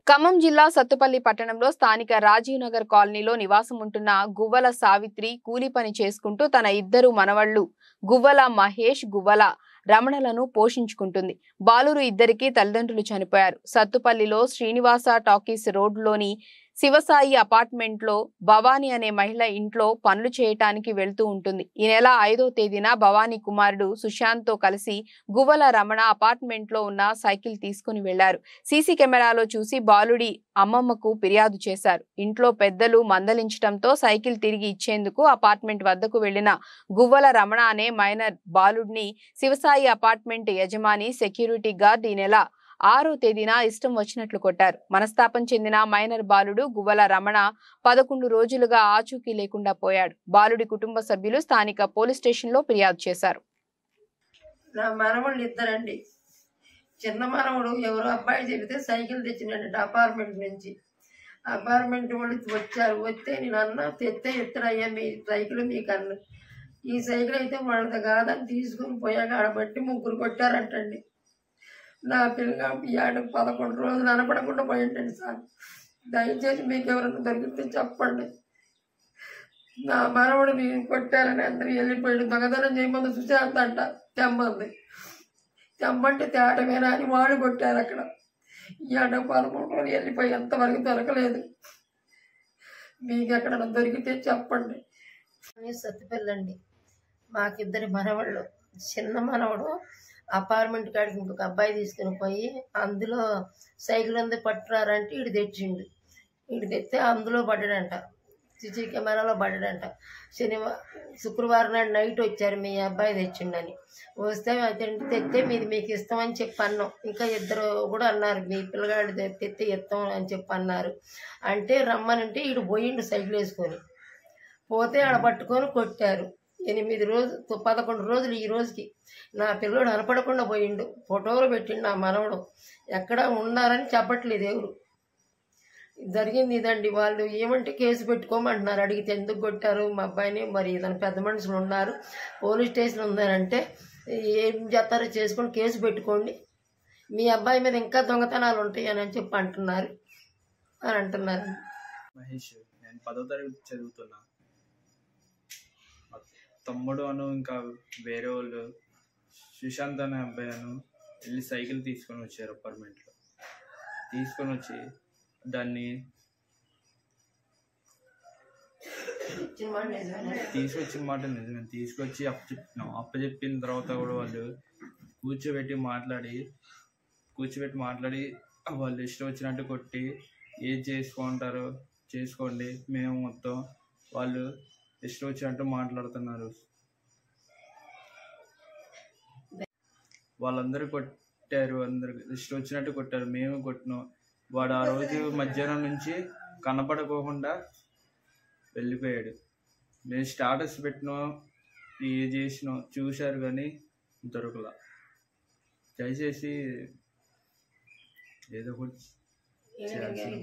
ఖమ్మం జిల్లా సత్తుపల్లి పట్టణంలో స్థానిక రాజీవ్ నగర్ కాలనీలో నివాసం ఉంటున్న గువ్వల సావిత్రి కూలి పని చేసుకుంటూ తన ఇద్దరు మనవళ్లు గువ్వల మహేష్, గువ్వల రమణలను పోషించుకుంటుంది. బాలురు ఇద్దరికి తల్లిదండ్రులు చనిపోయారు. సత్తుపల్లిలో శ్రీనివాస టాకీస్ రోడ్లోని శివసాయి అపార్ట్మెంట్ లో భవానీ అనే మహిళ ఇంట్లో పనులు చేయటానికి వెళ్తూ ఉంటుంది. ఈ నెల 5వ తేదీన భవానీ కుమారుడు సుశాంత్ తో కలిసి గువ్వల రమణ అపార్ట్మెంట్ లో ఉన్న సైకిల్ తీసుకుని వెళ్లారు. సీసీ కెమెరాలో చూసి బాలుడి అమ్మమ్మకు ఫిర్యాదు చేశారు. ఇంట్లో పెద్దలు మందలించడంతో సైకిల్ తిరిగి ఇచ్చేందుకు అపార్ట్మెంట్ వద్దకు వెళ్లిన గువ్వల రమణ అనే మైనర్ బాలుడిని శివసాయి అపార్ట్మెంట్ యజమాని సెక్యూరిటీ గార్డ్ ఈ నెల 6వ తేదీన ఇష్టం వచ్చినట్లు కొట్టారు. మనస్తాపం చెందిన మైనర్ బాలుడు గువ్వల రమణ 11 రోజులుగా ఆచూకీ లేకుండా పోయాడు. బాలుడి కుటుంబ సభ్యులు స్థానిక పోలీస్ స్టేషన్ లో ఫిర్యాదు చేశారు. నా మనవళ్ళు ఇద్దరండి. చిన్న మనవడు ఎవరో అబ్బాయి చెబితే సైకిల్ తెచ్చినట్టు అపార్ట్మెంట్ నుంచి. అపార్ట్మెంట్ వాళ్ళు వచ్చారు. వస్తే నేను అన్న తెస్తే ఎత్తడయ్యా మీ సైకిల్ మీకు అన్న. ఈ సైకిల్ అయితే వాళ్ళది కాదని తీసుకుని పోయాక ఆడబట్టి ముగ్గురు కొట్టారంటండి. నా పిల్లగా బియ్యానికి 11 రోజులు అనపడకుండా పోయింటండి సార్. దయచేసి మీకు ఎవరైనా దొరికితే చెప్పండి. నా మనవడు నేను కొట్టారని అందరూ వెళ్ళిపోయాడు. దొంగతనం చేయమంది సుశాంత్ అంట తెమ్మంటే తేటమేనా అని వాడు కొట్టారు. అక్కడ ఈ 13 రోజులు వెళ్ళిపోయి ఎంతవరకు దొరకలేదు. మీకు ఎక్కడైనా దొరికితే చెప్పండి. సత్తుపల్లండి. మాకిద్దరి మనవాళ్ళు. చిన్న మనవడు అపార్ట్మెంట్ కాడికి ఇంకొక అబ్బాయి తీసుకుని పోయి అందులో సైకిల్ అంతా పట్టురారంటే ఇటు తెచ్చిండు. ఇటు తెస్తే అందులో పడ్డాడంట. సీసీ కెమెరాలో పడ్డాడంట. శుక్రవారం నాడు నైట్ వచ్చారు మీ అబ్బాయి తెచ్చిండని. వస్తే తెస్తే మీది మీకు ఇస్తామని చెప్పి అన్నాం. ఇంకా ఇద్దరు కూడా అన్నారు మీ పిల్లగాడు తెస్తే ఇస్తాం అని చెప్పి అన్నారు. అంటే రమ్మనంటే ఇటు పోయిండు సైకిల్ వేసుకొని. పోతే ఆడ పట్టుకొని కొట్టారు. 8 రోజులు 11 రోజులు ఈ రోజుకి నా పిల్లోడు అనపడకుండా పోయిండు. ఫోటోలు పెట్టిండు నా మనవడు. ఎక్కడ ఉన్నారని చెప్పట్లేదు ఎవరు. జరిగింది ఇదండి. వాళ్ళు ఏమంటే కేసు పెట్టుకోమంటున్నారు. అడిగితే ఎందుకు కొట్టారు మా అబ్బాయిని, మరి ఇతను పెద్ద మనుషులు ఉన్నారు, పోలీస్ స్టేషన్ ఉందనంటే ఏం చేస్తారో చేసుకొని కేసు పెట్టుకోండి, మీ అబ్బాయి మీద ఇంకా దొంగతనాలు ఉంటాయి అని చెప్పి అంటున్నారు. మహేష్, నేను 10వ తరగతి చదువుతున్నా. తమ్ముడు అను ఇంకా వేరే వాళ్ళు సుశాంత్ అనే అబ్బాయి వెళ్ళి సైకిల్ తీసుకొని వచ్చారు. అపార్ట్మెంట్లో తీసుకొని వచ్చి దాన్ని తీసుకొచ్చిన మాట నిజమే. తీసుకొచ్చి అప్పచెప్పిన తర్వాత కూడా వాళ్ళు కూర్చోబెట్టి మాట్లాడి వాళ్ళు ఇష్టం వచ్చినట్టు కొట్టి ఏది చేసుకుంటారో చేసుకోండి, మేము మొత్తం వాళ్ళు ఇష్టం వచ్చినట్టు మాట్లాడుతున్నారు. వాళ్ళందరూ కొట్టారు, అందరు ఇష్టం వచ్చినట్టు కొట్టారు, మేము కొట్టినాం. వాడు ఆ రోజు మధ్యాహ్నం నుంచి కనపడకోకుండా వెళ్ళిపోయాడు. నేను స్టాటస్ పెట్టినా ఏ చేసినా చూశారు కానీ దొరకలా. దయచేసి ఏదో ఒకటి చేయాల్సిన